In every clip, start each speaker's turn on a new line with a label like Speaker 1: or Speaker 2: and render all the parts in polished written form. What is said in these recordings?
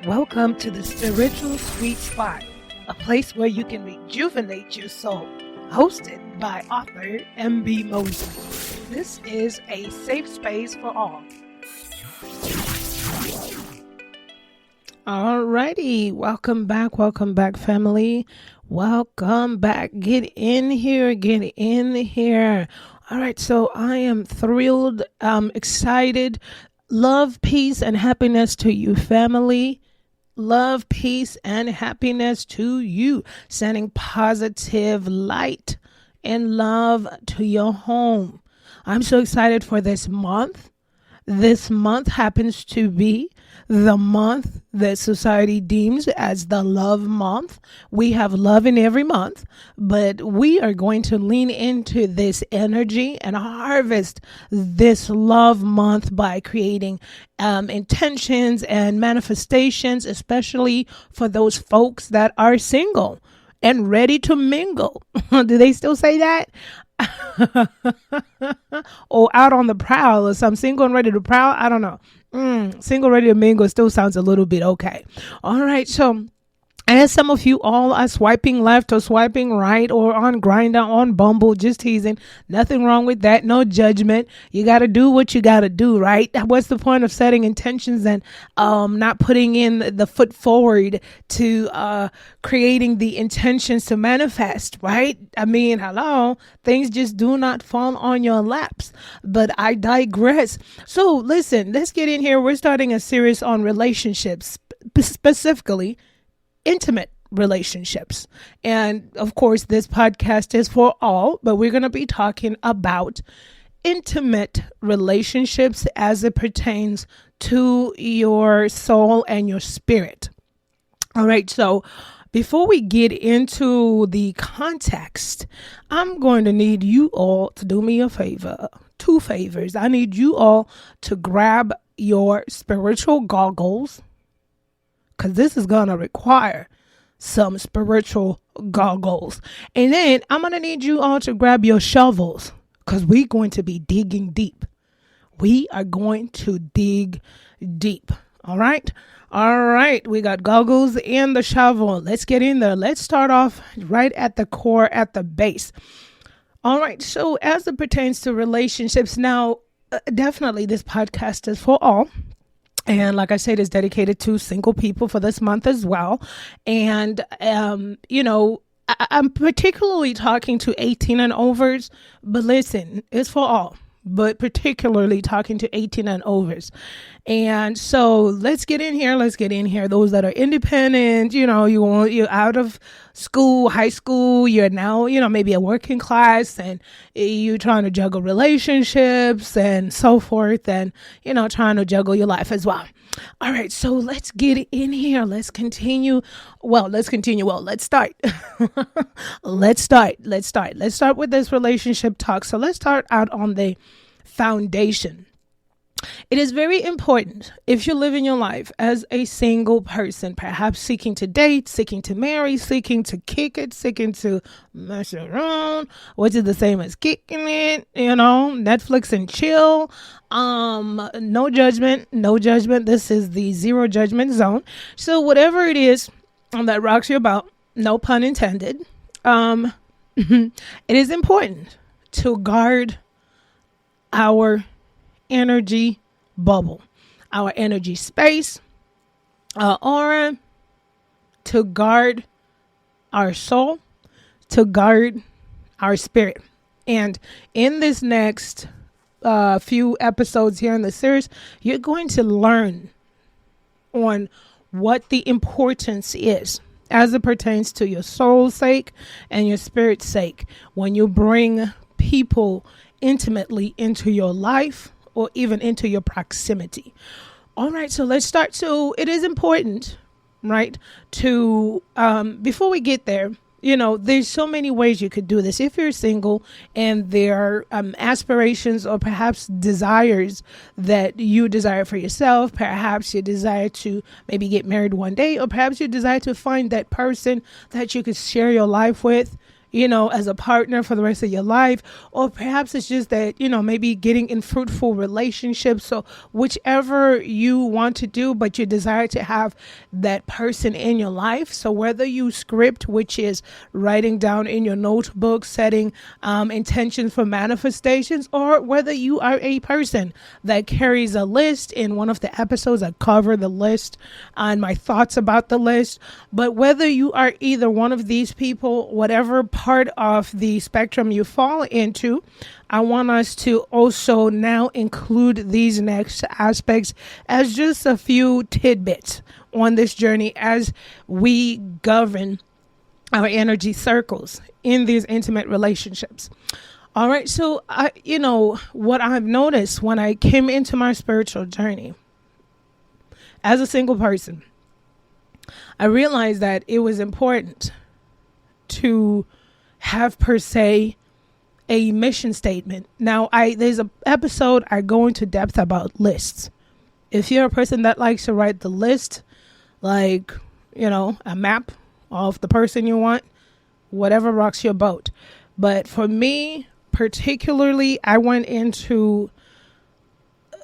Speaker 1: Welcome to the Spiritual Sweet Spot, a place where you can rejuvenate your soul. Hosted by author M.B. Mosley. This is a safe space for all. Alrighty, welcome back, family. Welcome back. Get in here. All right, so I am thrilled, excited. Love, peace, and happiness to you, family. Love, peace, and happiness to you. Sending positive light and love to your home. I'm so excited for this month. This month happens to be the month that society deems as the love month. We have love in every month, but we are going to lean into this energy and harvest this love month by creating intentions and manifestations, especially for those folks that are single and ready to mingle. Do they still say that? Or out on the prowl or some single and ready to prowl. I don't know. Single ready to mingle still sounds a little bit okay. All right. So as some of you all are swiping left or swiping right or on Grindr, on Bumble, just teasing. Nothing wrong with that. No judgment. You got to do what you got to do, right? What's the point of setting intentions and not putting in the foot forward to creating the intentions to manifest, right? I mean, hello, things just do not fall on your laps. But I digress. So listen, let's get in here. We're starting a series on relationships, specifically intimate relationships. And of course, this podcast is for all, but we're going to be talking about intimate relationships as it pertains to your soul and your spirit. All right. So before we get into the context, I'm going to need you all to do me a favor. 2 favors. I need you all to grab your spiritual goggles, because this is going to require some spiritual goggles. And then I'm going to need you all to grab your shovels, because we're going to be digging deep. We are going to dig deep. All right. We got goggles and the shovel. Let's get in there. Let's start off right at the core, at the base. All right. So as it pertains to relationships, now, definitely this podcast is for all. And like I said, it's dedicated to single people for this month as well. And, I'm particularly talking to 18 and overs, but listen, it's for all, but particularly talking to 18 and overs. And so let's get in here. Those that are independent, you're out of school, high school, you're now, maybe a working class, and you're trying to juggle relationships and so forth, and, trying to juggle your life as well. All right. So let's get in here. Let's continue. Let's start. Let's start with this relationship talk. So let's start out on the foundation. It is very important if you're living your life as a single person, perhaps seeking to date, seeking to marry, seeking to kick it, seeking to mess around, which is the same as kicking it, Netflix and chill. No judgment. This is the zero judgment zone. So whatever it is that rocks your boat, no pun intended, it is important to guard our energy bubble, our energy space, our aura, to guard our soul, to guard our spirit. And in this next few episodes here in the series, you're going to learn on what the importance is as it pertains to your soul's sake and your spirit's sake when you bring people intimately into your life or even into your proximity. All right, so let's start. So it is important, right, to, before we get there, there's so many ways you could do this. If you're single and there are aspirations or perhaps desires that you desire for yourself, perhaps you desire to maybe get married one day, or perhaps you desire to find that person that you could share your life with, as a partner for the rest of your life. Or perhaps it's just that, maybe getting in fruitful relationships. So whichever you want to do, but you desire to have that person in your life. So whether you script, which is writing down in your notebook, setting intentions for manifestations, or whether you are a person that carries a list. In one of the episodes, I cover the list and my thoughts about the list. But whether you are either one of these people, whatever part of the spectrum you fall into, I want us to also now include these next aspects as just a few tidbits on this journey as we govern our energy circles in these intimate relationships. All right. So, what I've noticed when I came into my spiritual journey as a single person, I realized that it was important to have, per se, a mission statement. Now, there's an episode I go into depth about lists. If you're a person that likes to write the list, like, a map of the person you want, whatever rocks your boat. But for me, particularly, I went into,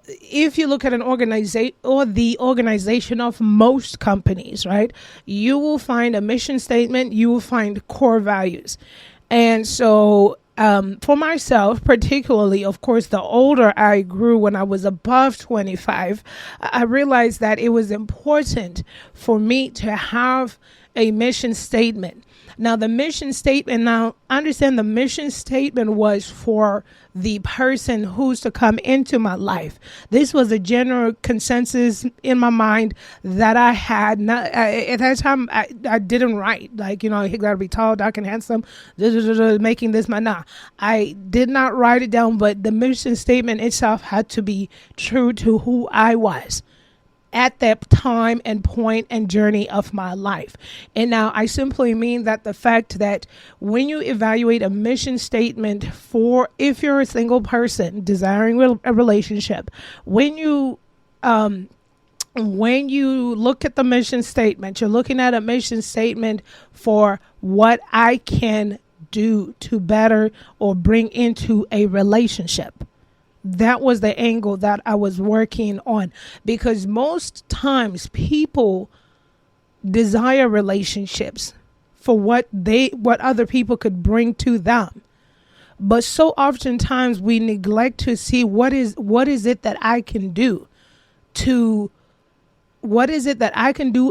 Speaker 1: if you look at an organization or the organization of most companies, right, you will find a mission statement, you will find core values. And so for myself, particularly, of course, the older I grew, when I was above 25, I realized that it was important for me to have a mission statement. Now, the mission statement, now understand the mission statement was for the person who's to come into my life. This was a general consensus in my mind that I had. At that time, I didn't write, like, he got to be tall, dark, and handsome, making this my, nah. I did not write it down, but the mission statement itself had to be true to who I was at that time and point and journey of my life. And now I simply mean that the fact that when you evaluate a mission statement for, if you're a single person desiring a relationship, when you look at the mission statement, you're looking at a mission statement for what I can do to better or bring into a relationship. That was the angle that I was working on, because most times people desire relationships for what other people could bring to them. But so oftentimes we neglect to see what is it that I can do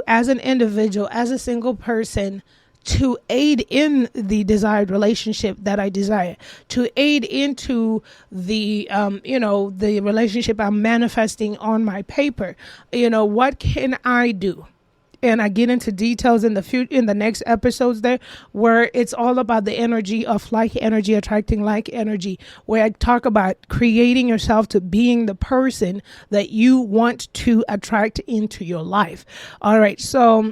Speaker 1: as an individual, as a single person, to aid in the desired relationship that I desire, to aid into the, the relationship I'm manifesting on my paper. What can I do? And I get into details in the next episodes there, where it's all about the energy of like energy attracting like energy, where I talk about creating yourself to being the person that you want to attract into your life. All right. So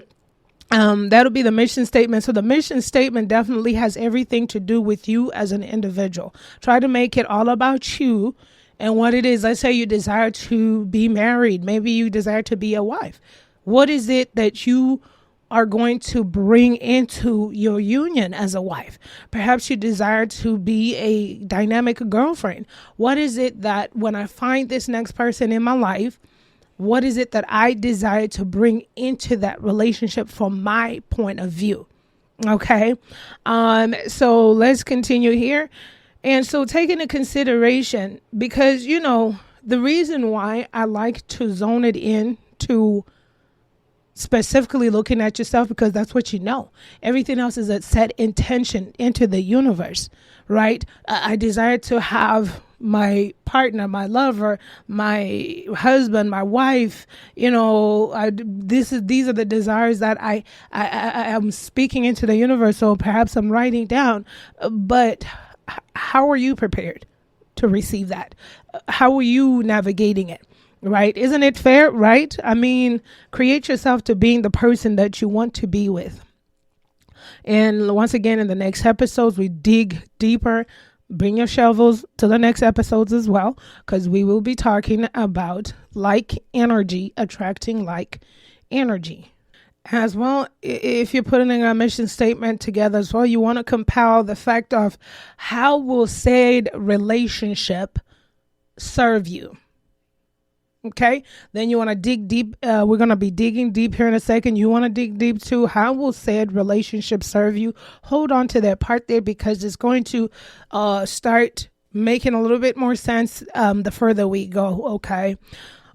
Speaker 1: that'll be the mission statement. So the mission statement definitely has everything to do with you as an individual. Try to make it all about you and what it is. Let's say you desire to be married. Maybe you desire to be a wife. What is it that you are going to bring into your union as a wife? Perhaps you desire to be a dynamic girlfriend. What is it that when I find this next person in my life, what is it that I desire to bring into that relationship from my point of view? Okay. So let's continue here. And so take into consideration, because, the reason why I like to zone it in to specifically looking at yourself, because that's what you know. Everything else is a set intention into the universe, right? I desire to have my partner, my lover, my husband, my wife, these are the desires that I am speaking into the universe. So perhaps I'm writing down, but how are you prepared to receive that? How are you navigating it? Right? Isn't it fair? Right? I mean, create yourself to being the person that you want to be with. And once again, in the next episodes, we dig deeper. Bring your shovels to the next episodes as well, because we will be talking about like energy attracting like energy. As well, if you're putting a mission statement together as well, you want to compile the fact of how will said relationship serve you. Okay, then you want to dig deep. We're going to be digging deep here in a second. You want to dig deep too. How will said relationship serve you? Hold on to that part there because it's going to start making a little bit more sense the further we go. Okay.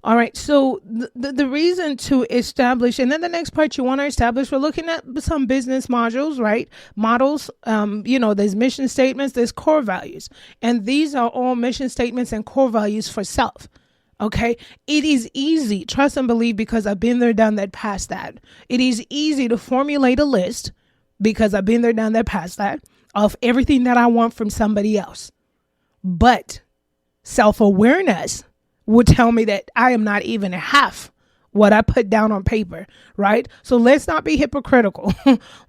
Speaker 1: All right. So the reason to establish, and then the next part you want to establish, we're looking at some business modules, right? Models, there's mission statements, there's core values, and these are all mission statements and core values for self. Okay. It is easy, trust and believe, because I've been there, done that, past that. It is easy to formulate a list because I've been there, done that, past that of everything that I want from somebody else. But self-awareness would tell me that I am not even half what I put down on paper, right? So let's not be hypocritical.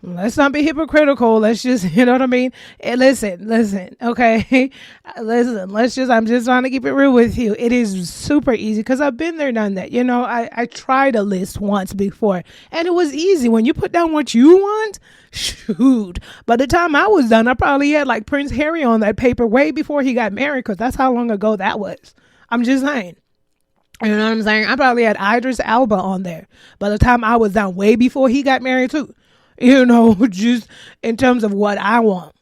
Speaker 1: Let's not be hypocritical. Let's just, you know what I mean? And listen, okay? I'm just trying to keep it real with you. It is super easy because I've been there, done that. I tried a list once before and it was easy. When you put down what you want, shoot. By the time I was done, I probably had like Prince Harry on that paper way before he got married because that's how long ago that was. I'm just saying. You know what I'm saying? I probably had Idris Elba on there by the time I was done, way before he got married too. Just in terms of what I want.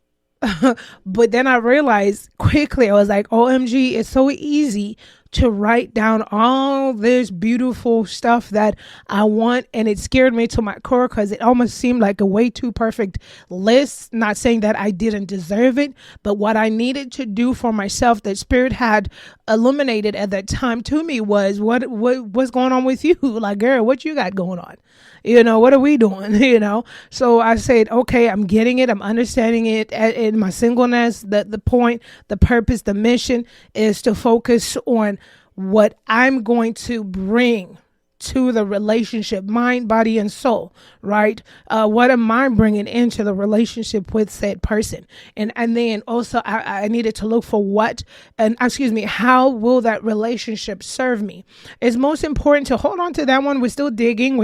Speaker 1: But then I realized quickly, I was like, OMG, it's so easy to write down all this beautiful stuff that I want. And it scared me to my core because it almost seemed like a way too perfect list. Not saying that I didn't deserve it, but what I needed to do for myself that Spirit had illuminated at that time to me was what's going on with you? Like, girl, what you got going on? What are we doing? So I said, okay, I'm getting it. I'm understanding it in my singleness. The point, the purpose, the mission is to focus on what I'm going to bring to the relationship, mind, body, and soul, right? What am I bringing into the relationship with said person? And then also I needed to look for how will that relationship serve me? It's most important to hold on to that one. We're still digging,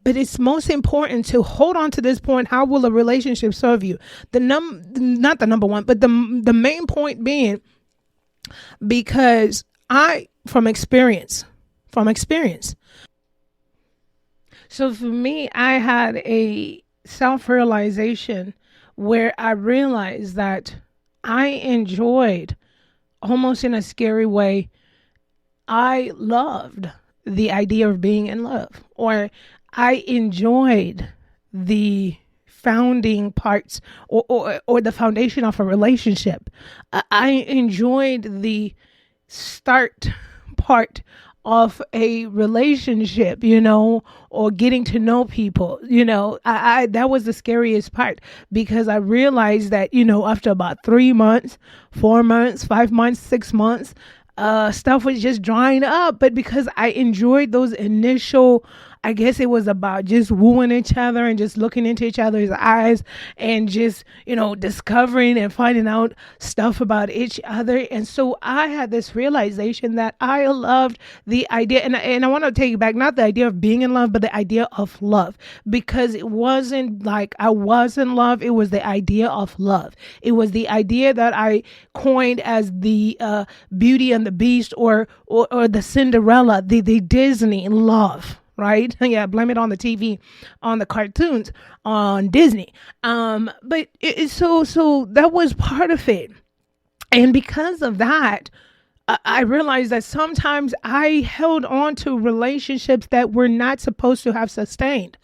Speaker 1: but it's most important to hold on to this point. How will a relationship serve you? Not the number one, but the main point being, because from experience. So for me, I had a self-realization where I realized that I enjoyed, almost in a scary way, I loved the idea of being in love, or I enjoyed the founding parts or the foundation of a relationship. I enjoyed the start part of a relationship, or getting to know people, I that was the scariest part, because I realized that, after about 3 months, 4 months, 5 months, 6 months, stuff was just drying up. But because I enjoyed those initial, I guess it was about just wooing each other and just looking into each other's eyes and just, discovering and finding out stuff about each other. And so I had this realization that I loved the idea, and I want to take it back, not the idea of being in love, but the idea of love, because it wasn't like I was in love. It was the idea of love. It was the idea that I coined as the Beauty and the Beast, or the Cinderella, the Disney love. Right? Yeah, blame it on the TV, on the cartoons, on Disney. But so that was part of it. And because of that, I realized that sometimes I held on to relationships that were not supposed to have sustained.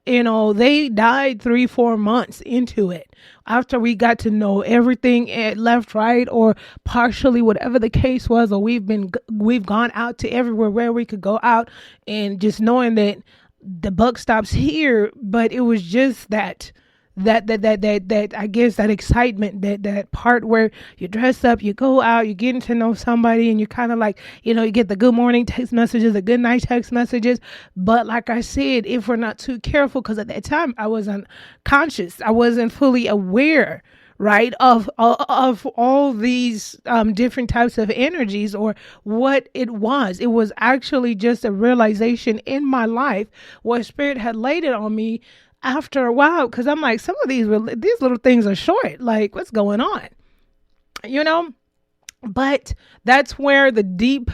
Speaker 1: They died 3-4 months into it, after we got to know everything left, right, or partially, whatever the case was, or we've gone out to everywhere where we could go out, and just knowing that the buck stops here. But it was just that I guess that excitement, that part where you dress up, you go out, you're getting to know somebody, and you kind of like, you get the good morning text messages, the good night text messages. But like I said, if we're not too careful, because at that time I wasn't conscious, I wasn't fully aware, right? Of all these different types of energies, or what it was. It was actually just a realization in my life where Spirit had laid it on me after a while. Because I'm like, some of these little things are short. Like, what's going on? You know? But that's where the deep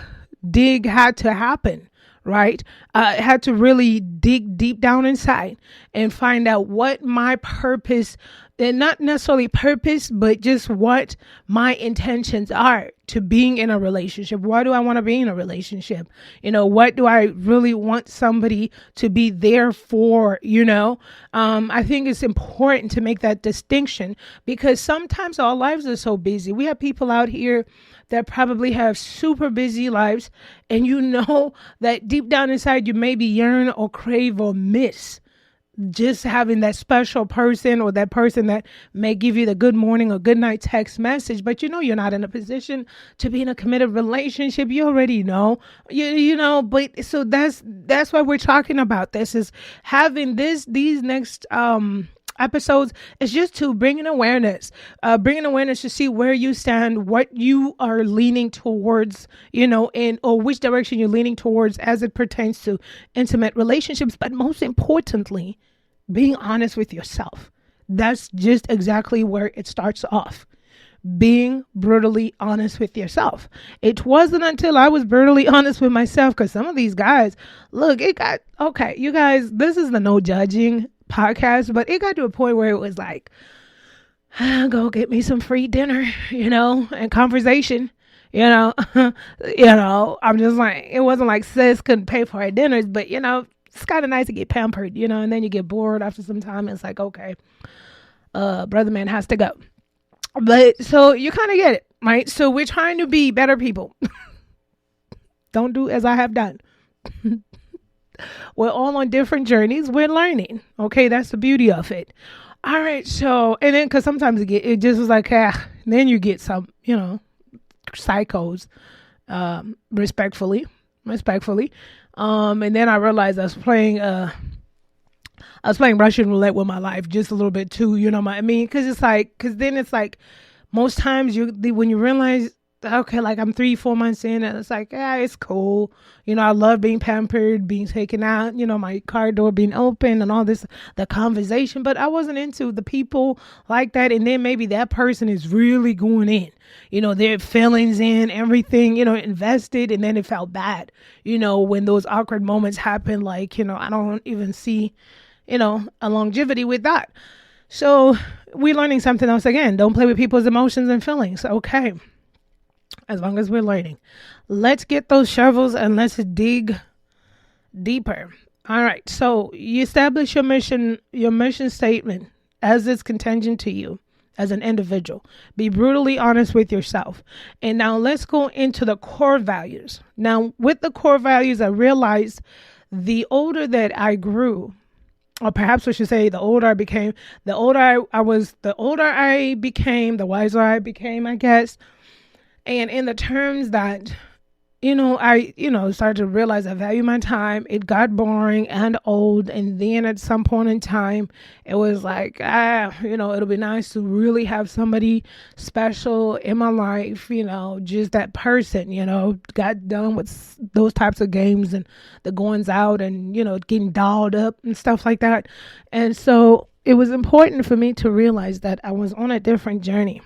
Speaker 1: dig had to happen, right? I had to really dig deep down inside and find out what my purpose, and not necessarily purpose, but just what my intentions are to being in a relationship. Why do I want to be in a relationship? What do I really want somebody to be there for? I think it's important to make that distinction, because sometimes our lives are so busy. We have people out here that probably have super busy lives, and that deep down inside you maybe yearn or crave or miss just having that special person, or that person that may give you the good morning or good night text message, but you're not in a position to be in a committed relationship. You already know, but so that's why we're talking about this, is having these next episodes is just to bring an awareness to see where you stand, what you are leaning towards, or which direction you're leaning towards as it pertains to intimate relationships. But most importantly, being honest with yourself. That's just exactly where it starts off. Being brutally honest with yourself. It wasn't until I was brutally honest with myself, because some of these guys, look, okay, you guys, this is the no judging podcast, but it got to a point where it was like, go get me some free dinner, and conversation, I'm just like, it wasn't like sis couldn't pay for our dinners, but it's kind of nice to get pampered, and then you get bored after some time. It's like, okay, brother man has to go. But so you kind of get it, right? So we're trying to be better people. Don't do as I have done. We're all on different journeys. We're learning. Okay, that's the beauty of it. All right, so, and then, because sometimes it just was like, then you get some, psychos, respectfully. And then I realized I was playing Russian roulette with my life just a little bit too, because then it's like most times when you realize, okay, like I'm 3-4 months in, and it's like, it's cool. I love being pampered, being taken out, my car door being open and all this, the conversation, but I wasn't into the people like that. And then maybe that person is really going in, their feelings in everything, invested. And then it felt bad, when those awkward moments happen, like, I don't even see, a longevity with that. So we're learning something else again. Don't play with people's emotions and feelings. Okay. As long as we're learning, let's get those shovels and let's dig deeper. All right. So you establish your mission statement as it's contingent to you as an individual. Be brutally honest with yourself. And now let's go into the core values. Now, with the core values, I realized the older that I grew, or perhaps we should say the older I became, the older I became, the wiser I became, I guess. And in the terms that, I, started to realize I value my time. It got boring and old. And then at some point in time, it was like, it'll be nice to really have somebody special in my life, just that person, got done with those types of games and the goings out and, getting dolled up and stuff like that. And so it was important for me to realize that I was on a different journey.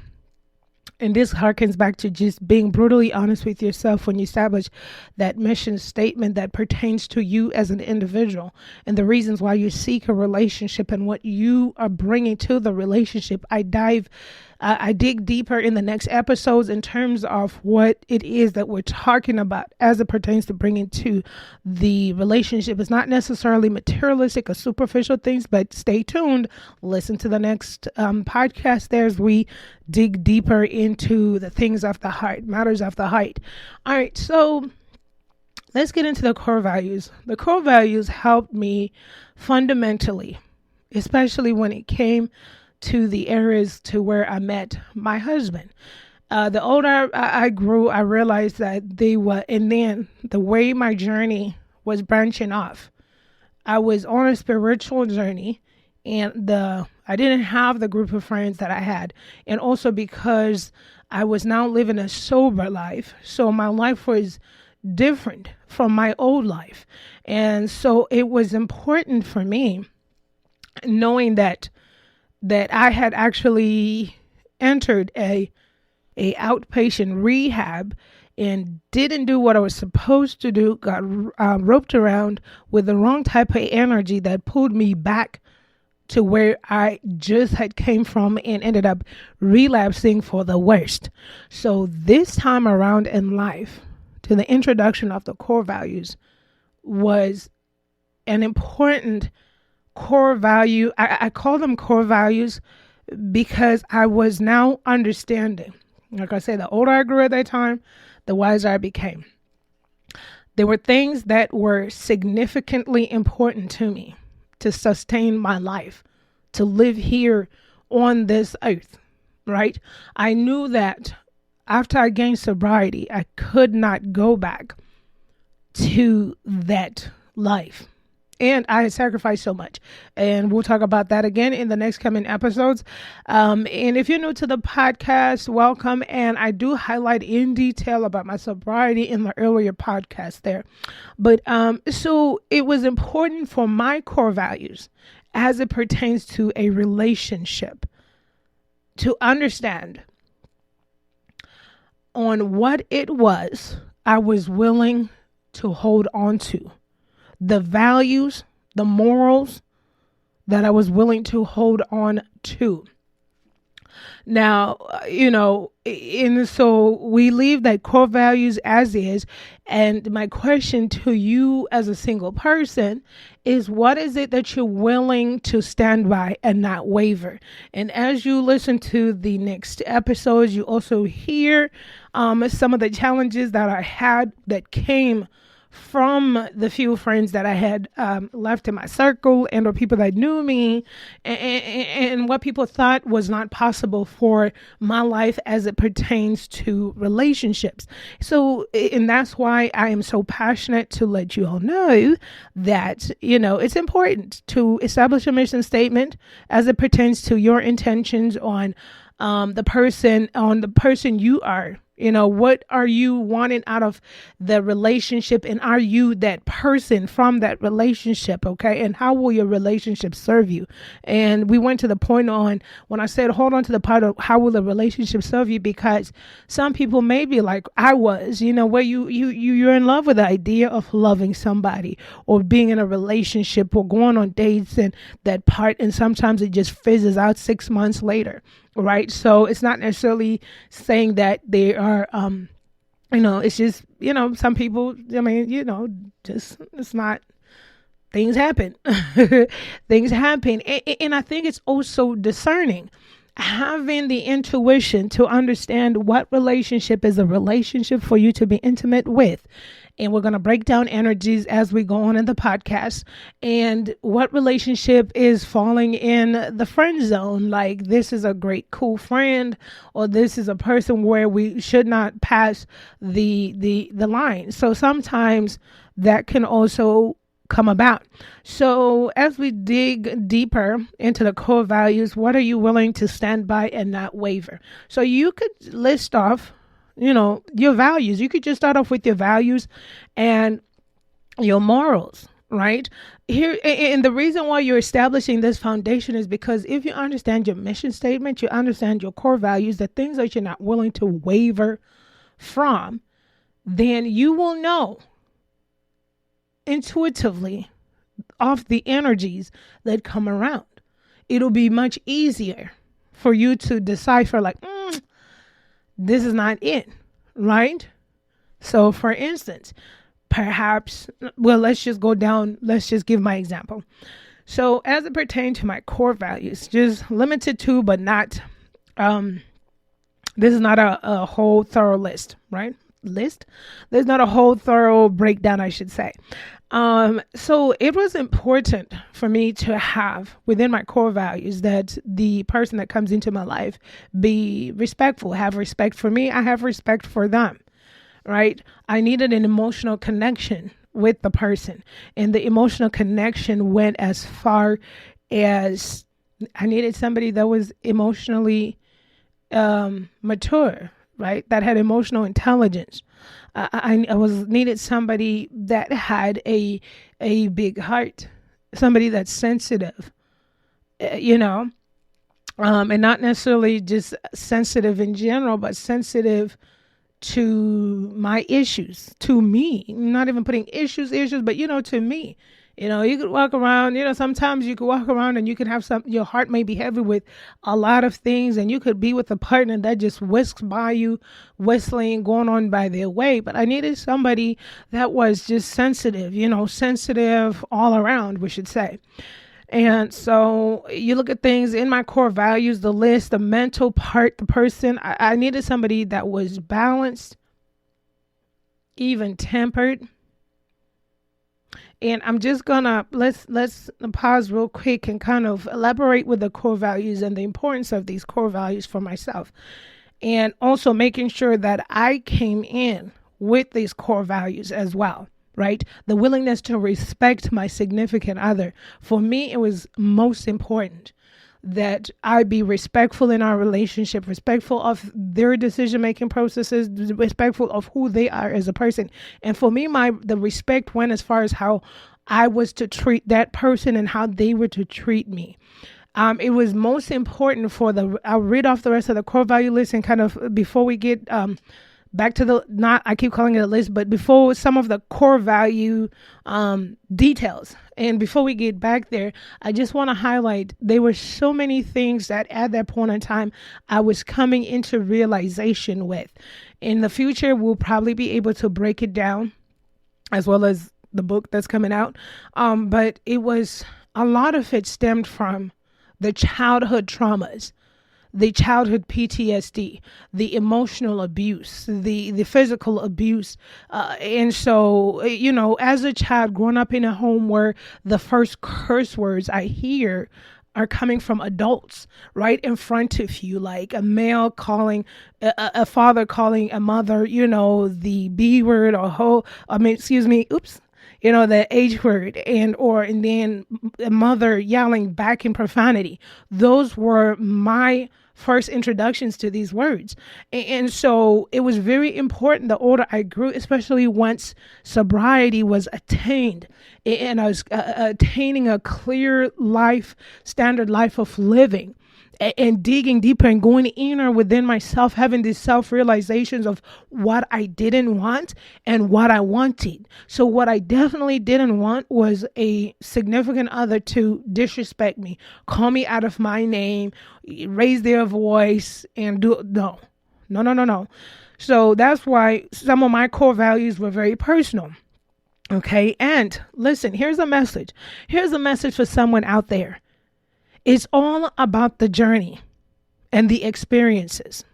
Speaker 1: And this harkens back to just being brutally honest with yourself when you establish that mission statement that pertains to you as an individual and the reasons why you seek a relationship and what you are bringing to the relationship. I dig deeper in the next episodes in terms of what it is that we're talking about as it pertains to bringing to the relationship. It's not necessarily materialistic or superficial things, but stay tuned. Listen to the next podcast there as we dig deeper into the things of the heart, matters of the heart. All right, so let's get into the core values. The core values helped me fundamentally, especially when it came to the areas to where I met my husband. The older I grew, I realized that they were, and then the way my journey was branching off, I was on a spiritual journey, and the I didn't have the group of friends that I had. And also because I was now living a sober life. So my life was different from my old life. And so it was important for me knowing that I had actually entered a outpatient rehab and didn't do what I was supposed to do, got roped around with the wrong type of energy that pulled me back to where I just had came from and ended up relapsing for the worst. So this time around in life, to the introduction of the core values was an important core value. I call them core values because I was now understanding. Like I said, the older I grew at that time, the wiser I became. There were things that were significantly important to me to sustain my life, to live here on this earth, right? I knew that after I gained sobriety, I could not go back to that life. And I had sacrificed so much. And we'll talk about that again in the next coming episodes. And if you're new to the podcast, welcome. And I do highlight in detail about my sobriety in the earlier podcast there. But so it was important for my core values as it pertains to a relationship to understand on what it was I was willing to hold on to. The values, the morals that I was willing to hold on to. Now, and so we leave that core values as is. And my question to you as a single person is, what is it that you're willing to stand by and not waver? And as you listen to the next episodes, you also hear some of the challenges that I had that came from the few friends that I had left in my circle and or people that knew me and what people thought was not possible for my life as it pertains to relationships. So, and that's why I am so passionate to let you all know that, it's important to establish a mission statement as it pertains to your intentions on the person you are. What are you wanting out of the relationship? And are you that person from that relationship? Okay. And how will your relationship serve you? And we went to the point on when I said, hold on to the part of how will the relationship serve you? Because some people may be like I was, where you're in love with the idea of loving somebody or being in a relationship or going on dates and that part. And sometimes it just fizzes out 6 months later. Right. So it's not necessarily saying that they are, it's just, some people, just, it's not, things happen. Things happen. And I think it's also discerning, having the intuition to understand what relationship is a relationship for you to be intimate with. And we're going to break down energies as we go on in the podcast, and what relationship is falling in the friend zone. Like, this is a great, cool friend, or this is a person where we should not pass the line. So sometimes that can also come about. So as we dig deeper into the core values, what are you willing to stand by and not waver? So you could list off your values. You could just start off with your values and your morals, right? Here, and the reason why you're establishing this foundation is because if you understand your mission statement, you understand your core values, the things that you're not willing to waver from, then you will know intuitively of the energies that come around. It'll be much easier for you to decipher, like, this is not it, right? So for instance, perhaps, let's just give my example. So as it pertains to my core values, just limited to, but not, this is not a whole thorough list, right? There's not a whole thorough breakdown, I should say. So it was important for me to have within my core values that the person that comes into my life be respectful, have respect for me. I have respect for them, right? I needed an emotional connection with the person, and the emotional connection went as far as I needed somebody that was emotionally mature, right? That had emotional intelligence. I was needed somebody that had a big heart, somebody that's sensitive, you know, and not necessarily just sensitive in general, but sensitive to my issues, to me. Not even putting issues, but to me. You could walk around, sometimes you could walk around and you could have your heart may be heavy with a lot of things, and you could be with a partner that just whisks by you, whistling, going on by their way. But I needed somebody that was just sensitive, sensitive all around, we should say. And so you look at things in my core values, the list, the mental part, the person. I needed somebody that was balanced, even tempered. And I'm just gonna let's pause real quick and kind of elaborate with the core values and the importance of these core values for myself. And also making sure that I came in with these core values as well. Right? The willingness to respect my significant other. For me, it was most important that I be respectful in our relationship, respectful of their decision-making processes, respectful of who they are as a person. And for me, the respect went as far as how I was to treat that person and how they were to treat me. It was most important I'll read off the rest of the core value list and kind of before we get back to I keep calling it a list, but before some of the core value details. And before we get back there, I just want to highlight there were so many things that at that point in time I was coming into realization with. In the future, we'll probably be able to break it down as well as the book that's coming out. But a lot of it stemmed from the childhood traumas, the childhood PTSD, the emotional abuse, the physical abuse. And so, as a child growing up in a home where the first curse words I hear are coming from adults right in front of you, like a male calling, a father calling a mother, the B word the H word, and then a mother yelling back in profanity. Those were my first introductions to these words. And so it was very important the older I grew, especially once sobriety was attained and I was attaining a clear standard life of living, and digging deeper and going inner within myself, having these self-realizations of what I didn't want and what I wanted. So what I definitely didn't want was a significant other to disrespect me, call me out of my name, raise their voice, and no. So that's why some of my core values were very personal. Okay, and listen, here's a message. Here's a message for someone out there. It's all about the journey and the experiences.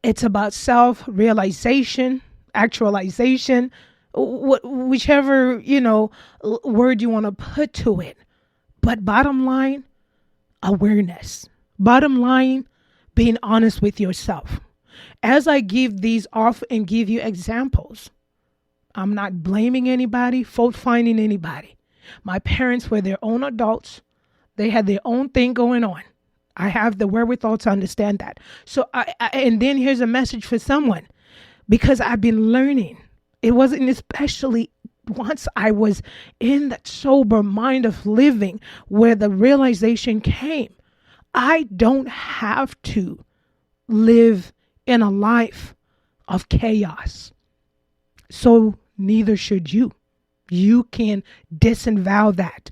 Speaker 1: It's about self-realization, actualization, whichever, word you want to put to it. But bottom line, awareness. Bottom line, being honest with yourself. As I give these off and give you examples, I'm not blaming anybody, fault finding anybody. My parents were their own adults. They had their own thing going on. I have the wherewithal to understand that. So, and then here's a message for someone, because I've been learning. It wasn't especially once I was in that sober mind of living where the realization came. I don't have to live in a life of chaos. So neither should you. You can disavow that.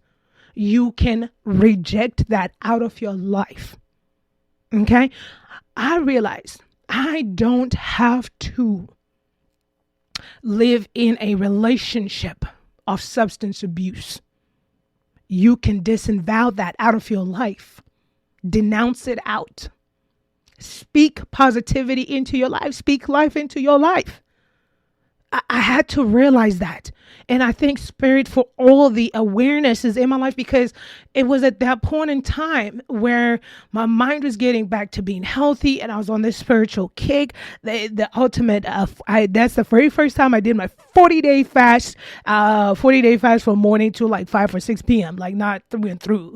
Speaker 1: You can reject that out of your life. Okay? I realize I don't have to live in a relationship of substance abuse. You can disavow that out of your life. Denounce it out. Speak positivity into your life. Speak life into your life. I had to realize that. And I thank Spirit for all the awarenesses in my life, because it was at that point in time where my mind was getting back to being healthy and I was on this spiritual kick. The ultimate, that's the very first time I did my 40-day fast, 40-day fast from morning to like 5 or 6 p.m. Like not through and through,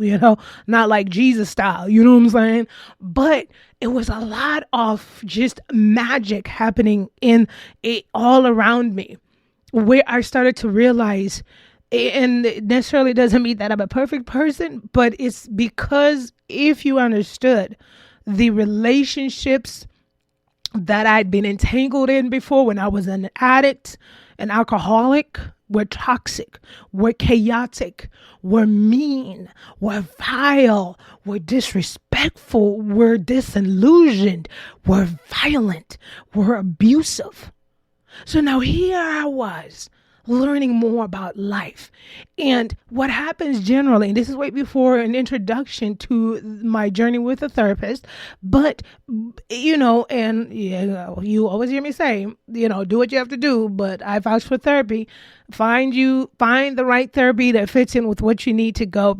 Speaker 1: not like Jesus style, you know what I'm saying? But it was a lot of just magic happening in it all around me, where I started to realize, and it necessarily doesn't mean that I'm a perfect person, but it's because if you understood the relationships that I'd been entangled in before when I was an addict, an alcoholic, were toxic, were chaotic, were mean, were vile, were disrespectful, were disillusioned, were violent, were abusive. So now here I was learning more about life. And what happens generally, and this is way before an introduction to my journey with a therapist, but, and you always hear me say, do what you have to do, but I vouch for therapy. Find the right therapy that fits in with what you need to go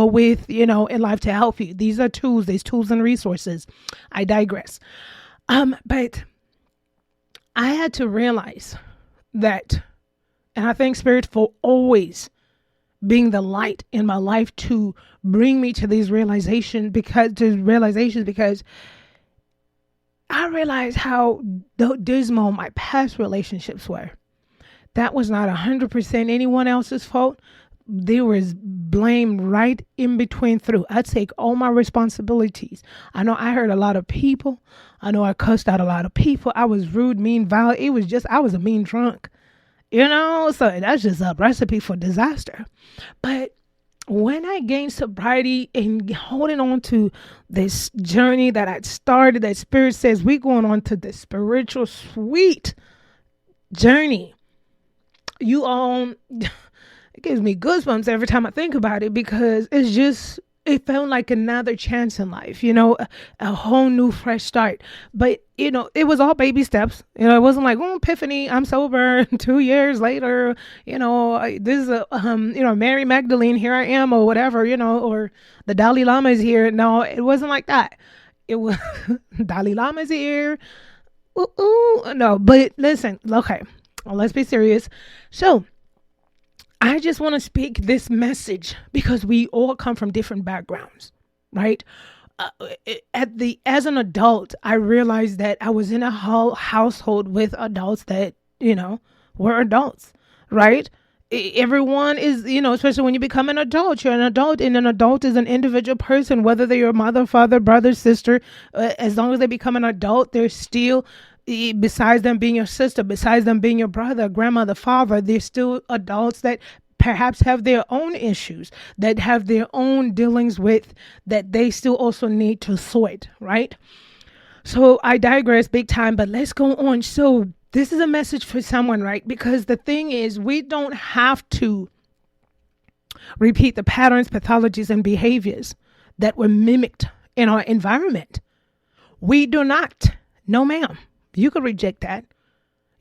Speaker 1: with, in life to help you. These tools and resources. I digress. But I had to realize that, and I thank Spirit for always being the light in my life to bring me to these realizations, because I realized how dismal my past relationships were. That was not 100% anyone else's fault. There was blame right in between through. I take all my responsibilities. I know I hurt a lot of people. I know I cussed out a lot of people. I was rude, mean, violent. It was just, I was a mean drunk, so that's just a recipe for disaster. But when I gained sobriety and holding on to this journey that I'd started, that Spirit says we're going on to this spiritual sweet journey, it gives me goosebumps every time I think about it, because it felt like another chance in life, a whole new fresh start. But, it was all baby steps. It wasn't like, epiphany, I'm sober 2 years later, this is Mary Magdalene, here I am, or whatever, or the Dalai Lama is here. No, it wasn't like that. It was Dalai Lama's here. No, but listen, okay, let's be serious. So I just want to speak this message because we all come from different backgrounds, right? As an adult, I realized that I was in a household with adults that, were adults, right? Everyone is, especially when you become an adult, you're an adult, and an adult is an individual person, whether they're your mother, father, brother, sister. As long as they become an adult, they're still, besides them being your sister, besides them being your brother, grandmother, father, they're still adults that perhaps have their own issues, that have their own dealings with, that they still also need to sort, right? So I digress big time, but let's go on. So this is a message for someone, right? Because the thing is, we don't have to repeat the patterns, pathologies, and behaviors that were mimicked in our environment. We do not. No, ma'am. You could reject that.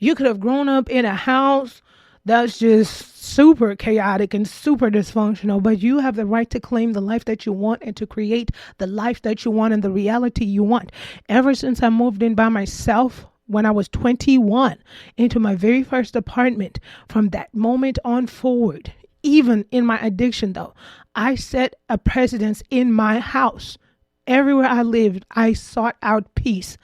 Speaker 1: You could have grown up in a house that's just super chaotic and super dysfunctional, but you have the right to claim the life that you want and to create the life that you want and the reality you want. Ever since I moved in by myself when I was 21 into my very first apartment, from that moment on forward, even in my addiction though, I set a precedence in my house. Everywhere I lived, I sought out peace.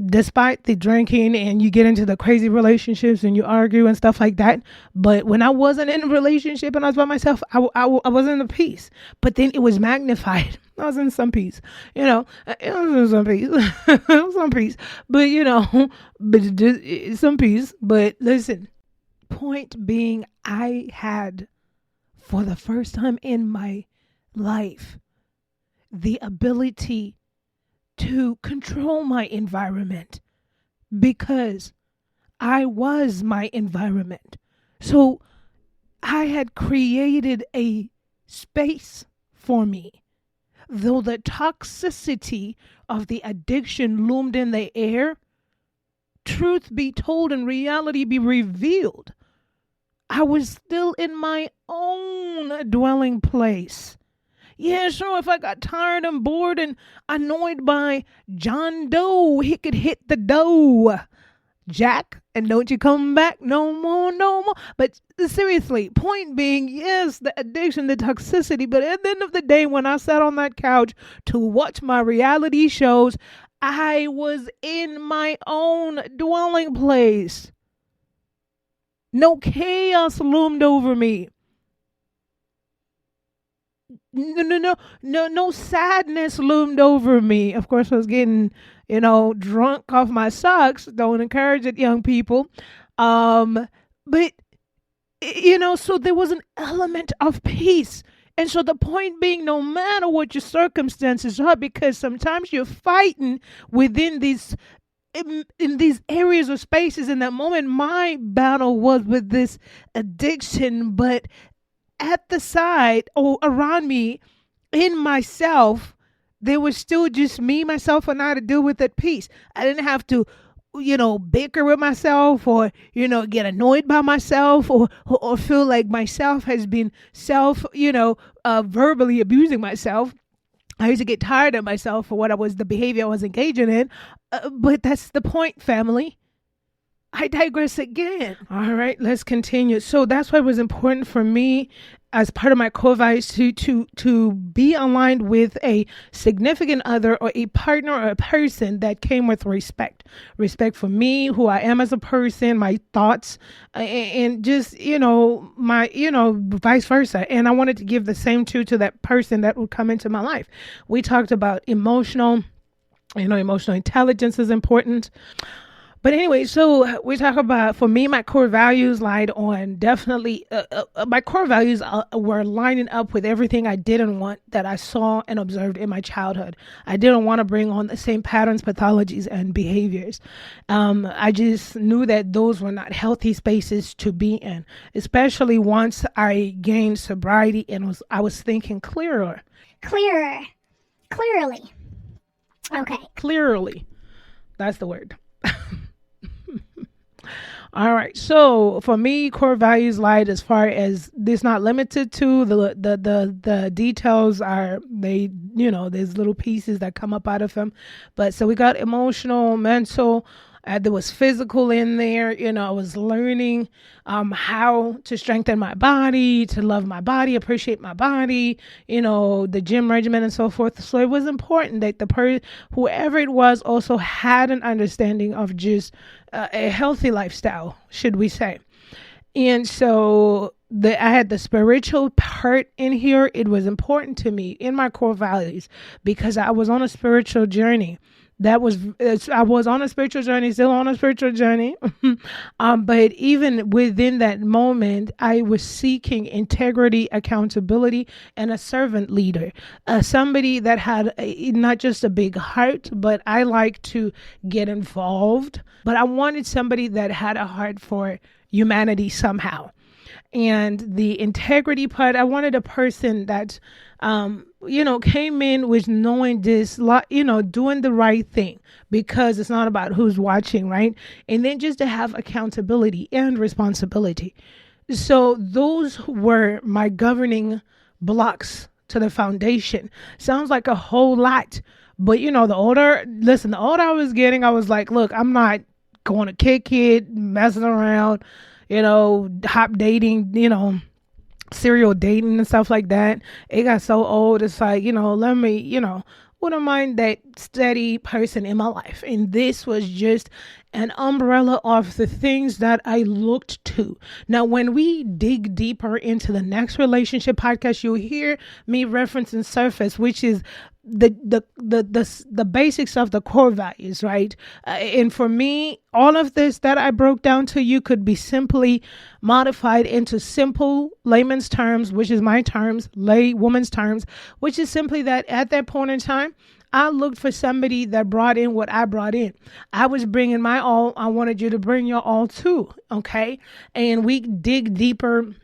Speaker 1: Despite the drinking and you get into the crazy relationships and you argue and stuff like that. But when I wasn't in a relationship and I was by myself, I wasn't in peace. But then it was magnified. I was in some peace, it was in some peace, some peace, but but just, some peace. But listen, point being, I had, for the first time in my life, the ability to control my environment, because I was my environment. So I had created a space for me. Though the toxicity of the addiction loomed in the air, truth be told and reality be revealed, I was still in my own dwelling place. Yeah, sure, if I got tired and bored and annoyed by John Doe, he could hit the dough, Jack, and don't you come back no more, no more. But seriously, point being, yes, the addiction, the toxicity, but at the end of the day, when I sat on that couch to watch my reality shows, I was in my own dwelling place. No chaos loomed over me. No sadness loomed over me. Of course, I was getting, drunk off my socks. Don't encourage it, young people. But so there was an element of peace. And so the point being, no matter what your circumstances are, because sometimes you're fighting within these in these areas or spaces. In that moment, my battle was with this addiction, but at the side or around me, in myself, there was still just me, myself, and I to deal with at peace. I didn't have to, bicker with myself or, get annoyed by myself or feel like myself has been verbally abusing myself. I used to get tired of myself for the behavior I was engaging in. But that's the point, family. I digress again. All right, let's continue. So that's why it was important for me as part of my core values to be aligned with a significant other or a partner or a person that came with respect. Respect for me, who I am as a person, my thoughts, and just, my, vice versa. And I wanted to give the same to that person that would come into my life. We talked about emotional intelligence is important. But anyway, so we talk about, for me, my core values lied on definitely, my core values were lining up with everything I didn't want that I saw and observed in my childhood. I didn't want to bring on the same patterns, pathologies, and behaviors. I just knew that those were not healthy spaces to be in, especially once I gained sobriety and I was thinking clearly.
Speaker 2: Okay.
Speaker 1: Clearly. That's the word. All right. So for me, core values lied as far as this, not limited to the details are there's little pieces that come up out of them. But so we got emotional, mental, there was physical in there. I was learning how to strengthen my body, to love my body, appreciate my body, the gym regimen and so forth. So it was important that whoever it was also had an understanding of just a healthy lifestyle, should we say. And so I had the spiritual part in here. It was important to me in my core values because I was on a spiritual journey. I was on a spiritual journey, still on a spiritual journey. But even within that moment, I was seeking integrity, accountability, and a servant leader, somebody that had not just a big heart, but I like to get involved. But I wanted somebody that had a heart for humanity somehow. And the integrity part, I wanted a person that, came in with knowing this, doing the right thing, because it's not about who's watching, right? And then just to have accountability and responsibility. So those were my governing blocks to the foundation. Sounds like a whole lot, but the older I was getting, I was like, look, I'm not going to kick it, messing around, hop dating, serial dating and stuff like that. It got so old. It's like, let me, wouldn't mind that steady person in my life. And this was just an umbrella of the things that I looked to. Now, when we dig deeper into the next relationship podcast, you'll hear me referencing surface, which is the basics of the core values, right? And for me, all of this that I broke down to you could be simply modified into simple layman's terms, which is my terms, lay woman's terms, which is simply that at that point in time, I looked for somebody that brought in what I brought in. I was bringing my all. I wanted you to bring your all too. Okay. And we dig deeper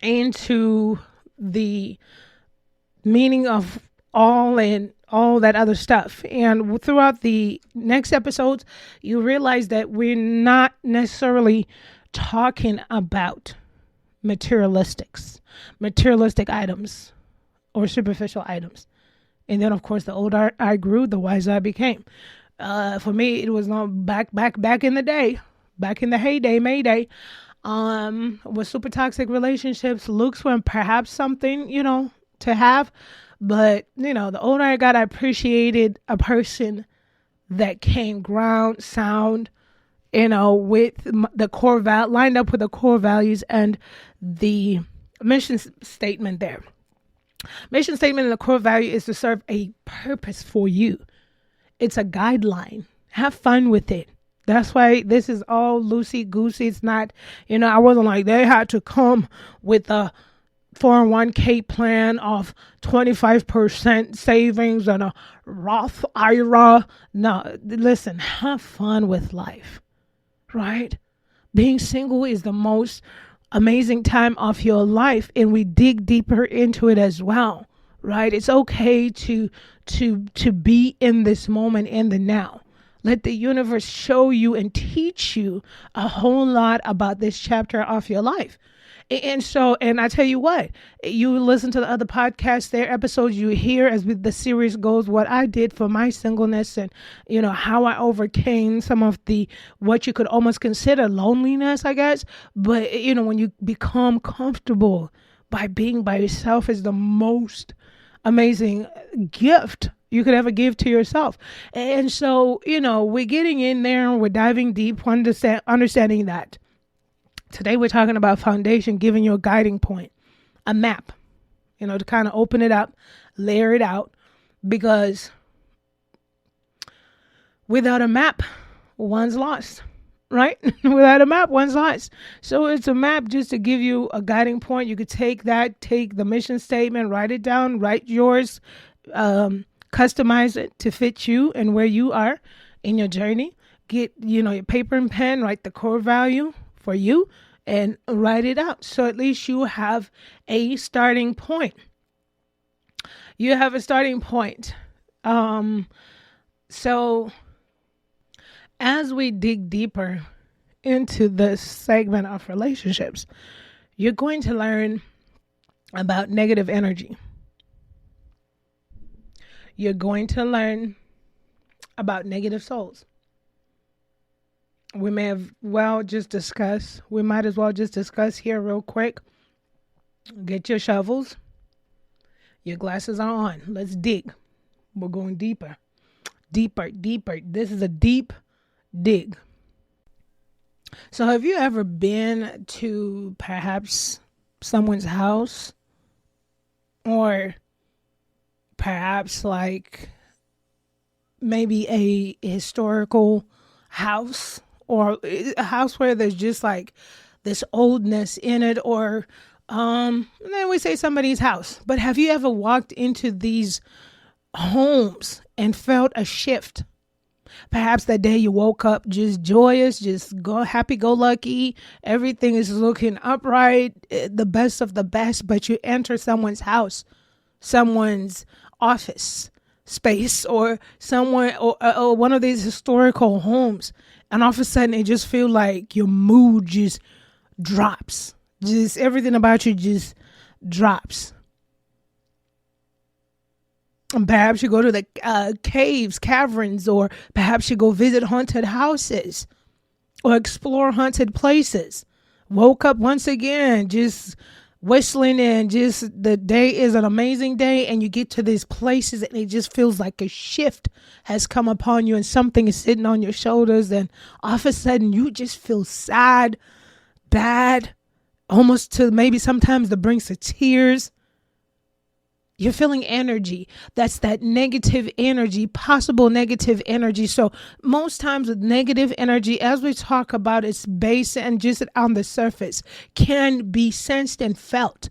Speaker 1: into the meaning of all and all that other stuff. And throughout the next episodes, you realize that we're not necessarily talking about materialistic items or superficial items. And then, of course, the older I grew, the wiser I became. For me, it was not back in the day, back in the heyday, Mayday, with super toxic relationships. Looks were perhaps something, to have. But, the older I got, I appreciated a person that came ground, sound, with the lined up with the core values and the mission statement there. Mission statement and the core value is to serve a purpose for you. It's a guideline. Have fun with it. That's why this is all loosey-goosey. It's not, I wasn't like they had to come with a 401k plan of 25% savings and a Roth IRA. No, listen, have fun with life, right? Being single is the most amazing time of your life, and we dig deeper into it as well, right? It's okay to be in this moment, in the now. Let the universe show you and teach you a whole lot about this chapter of your life. And I tell you what, you listen to the other podcasts, their episodes, you hear as the series goes, what I did for my singleness and, how I overcame some of what you could almost consider loneliness, I guess. But, when you become comfortable by being by yourself is the most amazing gift you could ever give to yourself. And so, we're getting in there and we're diving deep, understanding that. Today we're talking about foundation, giving you a guiding point, a map, to kind of open it up, layer it out, because without a map, one's lost, right? Without a map, one's lost. So it's a map just to give you a guiding point. You could take the mission statement, write it down, write yours, customize it to fit you and where you are in your journey. Get, your paper and pen, write the core value for you and write it out. So at least you have a starting point. You have a starting point. So as we dig deeper into this segment of relationships, you're going to learn about negative energy. You're going to learn about negative souls. We might as well just discuss here real quick. Get your shovels. Your glasses are on. Let's dig. We're going deeper. Deeper. This is a deep dig. So have you ever been to perhaps someone's house? Or perhaps like maybe a historical house? Or a house where there's just like this oldness in it, or then we say somebody's house. But have you ever walked into these homes and felt a shift? Perhaps that day you woke up just joyous, just happy-go-lucky. Everything is looking upright, the best of the best. But you enter someone's house, someone's office space, or somewhere, or one of these historical homes. And all of a sudden, it just feels like your mood just drops. Just everything about you just drops. And perhaps you go to the caverns, or perhaps you go visit haunted houses or explore haunted places. Woke up once again, just whistling, and just the day is an amazing day, and you get to these places and it just feels like a shift has come upon you and something is sitting on your shoulders, and all of a sudden you just feel sad, bad, almost to maybe sometimes the brink of tears. You're feeling energy. That's that negative energy, possible negative energy. So most times with negative energy, as we talk about its base and just on the surface, can be sensed and felt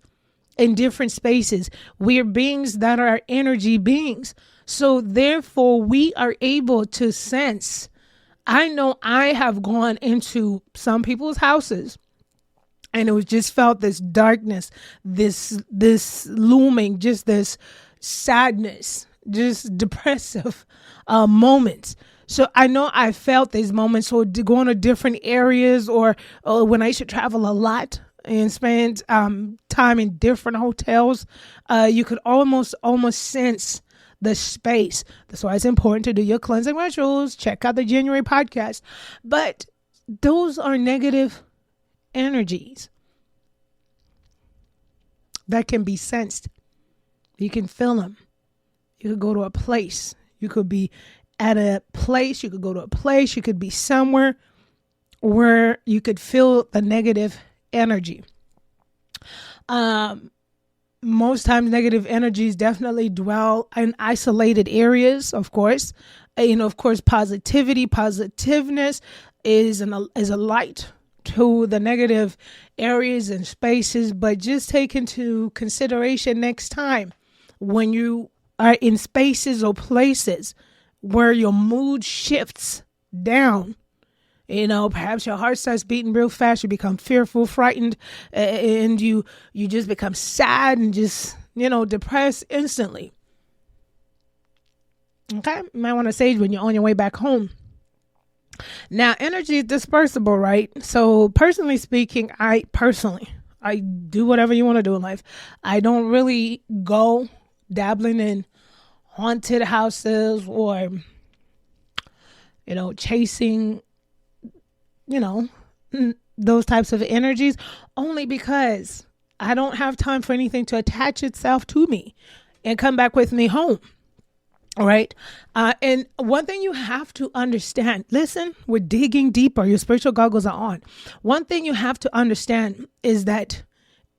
Speaker 1: in different spaces. We are beings that are energy beings. So therefore, we are able to sense. I know I have gone into some people's houses, and it was just felt this darkness, this looming, just this sadness, just depressive moments. So I know I felt these moments, or going to different areas, or when I used to travel a lot and spend time in different hotels, you could almost sense the space. That's why it's important to do your cleansing rituals. Check out the January podcast. But those are negative energies that can be sensed. You can feel them. You could go to a place. You could be at a place. You could go to a place. You could be somewhere where you could feel the negative energy. Most times negative energies definitely dwell in isolated areas, of course. Of course, positiveness is a light to the negative areas and spaces, but just take into consideration next time when you are in spaces or places where your mood shifts down. Perhaps your heart starts beating real fast. You become fearful, frightened, and you just become sad and just, depressed instantly. Okay? You might want to sage when you're on your way back home. Now, energy is dispersible, right? So personally speaking, I do whatever you want to do in life. I don't really go dabbling in haunted houses or, chasing, those types of energies, only because I don't have time for anything to attach itself to me and come back with me home. All right. And one thing you have to understand, listen, we're digging deeper. Your spiritual goggles are on. One thing you have to understand is that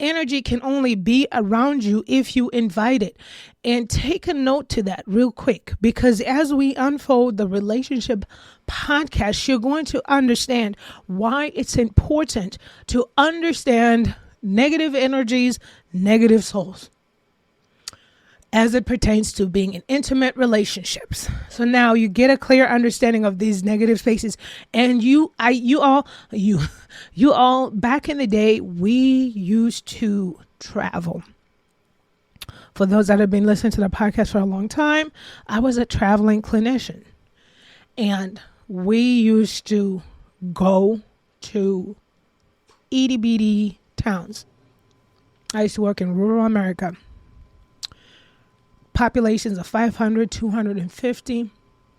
Speaker 1: energy can only be around you if you invite it. And take a note to that real quick, because as we unfold the relationship podcast, you're going to understand why it's important to understand negative energies, negative souls, as it pertains to being in intimate relationships. So now you get a clear understanding of these negative spaces. And you all, back in the day, we used to travel. For those that have been listening to the podcast for a long time, I was a traveling clinician. And we used to go to itty bitty towns. I used to work in rural America. Populations of 500, 250,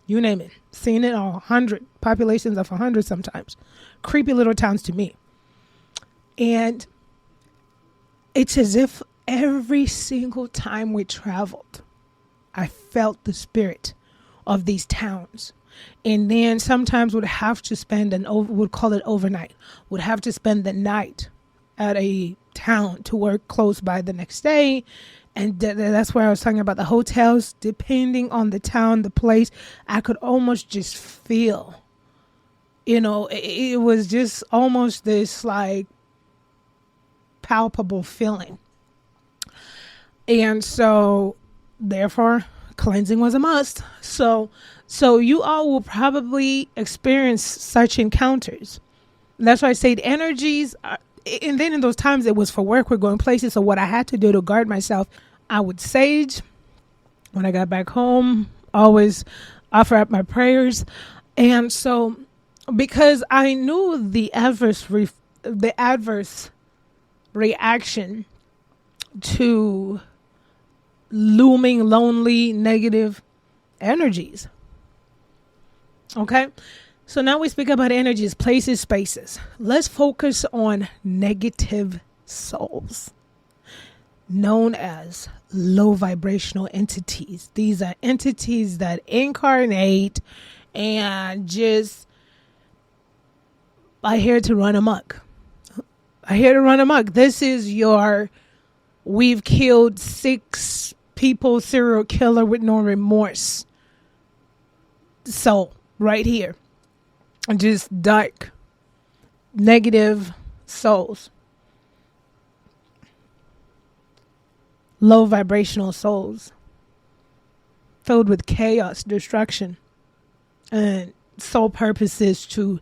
Speaker 1: you name it. Seen it all, 100, populations of 100 sometimes. Creepy little towns to me. And it's as if every single time we traveled, I felt the spirit of these towns. And then sometimes would have to spend would call it overnight, would have to spend the night at a town to work close by the next day. And that's where I was talking about the hotels. Depending on the town, the place, I could almost just feel, it was just almost this like palpable feeling. And so therefore cleansing was a must. So you all will probably experience such encounters. That's why I say the energies are, and then in those times it was for work, we're going places. So what I had to do to guard myself, I would sage when I got back home, always offer up my prayers. And so because I knew the adverse reaction to looming, lonely, negative energies. Okay. So now we speak about energies, places, spaces. Let's focus on negative souls, known as low vibrational entities. These are entities that incarnate and just are here to run amok. This is your, we've killed 6 people, serial killer with no remorse. So right here. Just dark, negative souls. Low vibrational souls. Filled with chaos, destruction. And sole purpose is to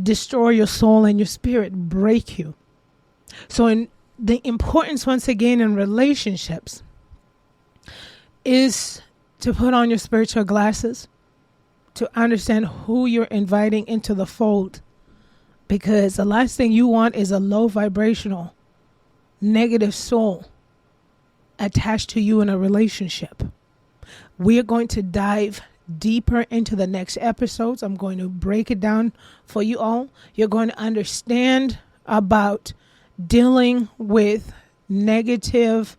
Speaker 1: destroy your soul and your spirit, break you. So in the importance, once again, in relationships is to put on your spiritual glasses, to understand who you're inviting into the fold. Because the last thing you want is a low vibrational, negative soul attached to you in a relationship. We are going to dive deeper into the next episodes. I'm going to break it down for you all. You're going to understand about dealing with negative,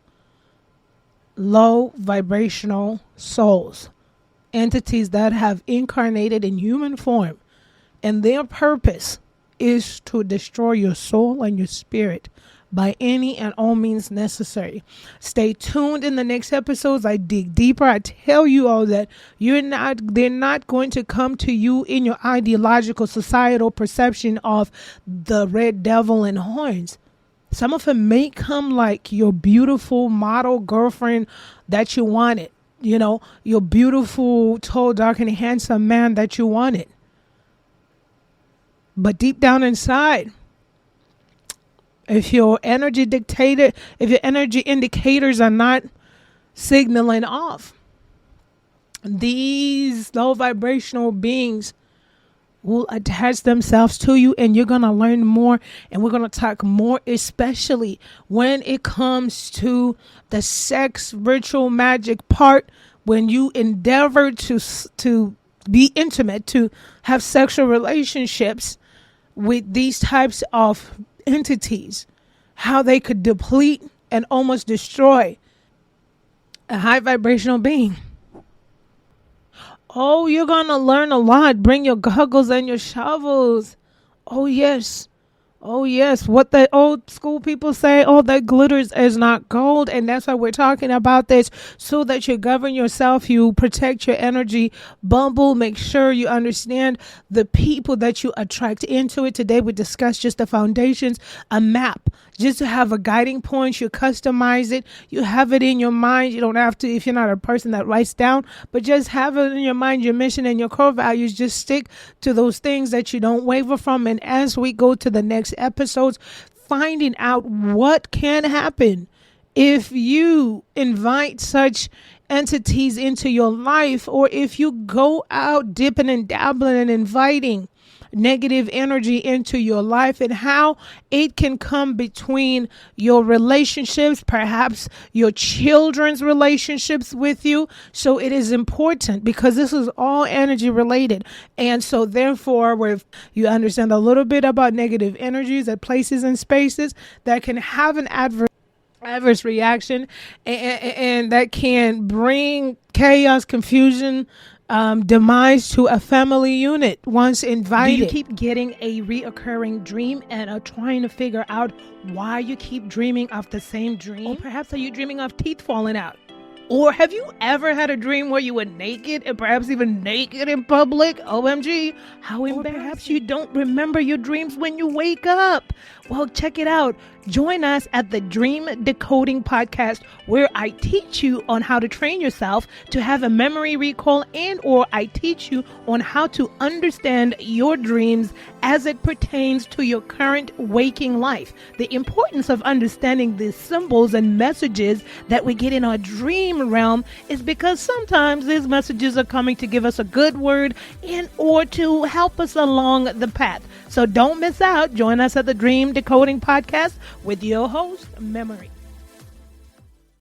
Speaker 1: low vibrational souls, entities that have incarnated in human form, and their purpose is to destroy your soul and your spirit by any and all means necessary. Stay tuned in the next episodes. I dig deeper. I tell you all that they're not going to come to you in your ideological societal perception of the red devil and horns. Some of them may come like your beautiful model girlfriend that you wanted, your beautiful, tall, dark, and handsome man that you wanted. But deep down inside, if your energy indicators are not signaling off, these low vibrational beings will attach themselves to you, and you're going to learn more, and we're going to talk more, especially when it comes to the sex ritual magic part. When you endeavor to be intimate, to have sexual relationships with these types of entities, how they could deplete and almost destroy a high vibrational being. Oh, you're going to learn a lot. Bring your goggles and your shovels. Oh, yes. Oh, yes. What the old school people say, oh, that glitters is not gold. And that's why we're talking about this, so that you govern yourself, you protect your energy bubble, make sure you understand the people that you attract into it. Today, we discussed just the foundations, a map, just to have a guiding point. You customize it. You have it in your mind. You don't have to, if you're not a person that writes down, but just have it in your mind, your mission and your core values. Just stick to those things that you don't waver from. And as we go to the next episodes, finding out what can happen if you invite such entities into your life, or if you go out dipping and dabbling and inviting negative energy into your life, and how it can come between your relationships, perhaps your children's relationships with you. So it is important, because this is all energy related. And so therefore, where you understand a little bit about negative energies at places and spaces that can have an adverse reaction, and that can bring chaos, confusion, demise to a family unit once invited. Do you keep getting a reoccurring dream and are trying to figure out why you keep dreaming of the same dream? Or perhaps are you dreaming of teeth falling out? Or have you ever had a dream where you were naked, and perhaps even naked in public? OMG, how embarrassing. Or perhaps you don't remember your dreams when you wake up. Well, check it out. Join us at the Dream Decoding podcast, where I teach you on how to train yourself to have a memory recall, and or I teach you on how to understand your dreams as it pertains to your current waking life. The importance of understanding the symbols and messages that we get in our dream realm is because sometimes these messages are coming to give us a good word and or to help us along the path. So don't miss out. Join us at the Dream Decoding podcast with your host, Memory.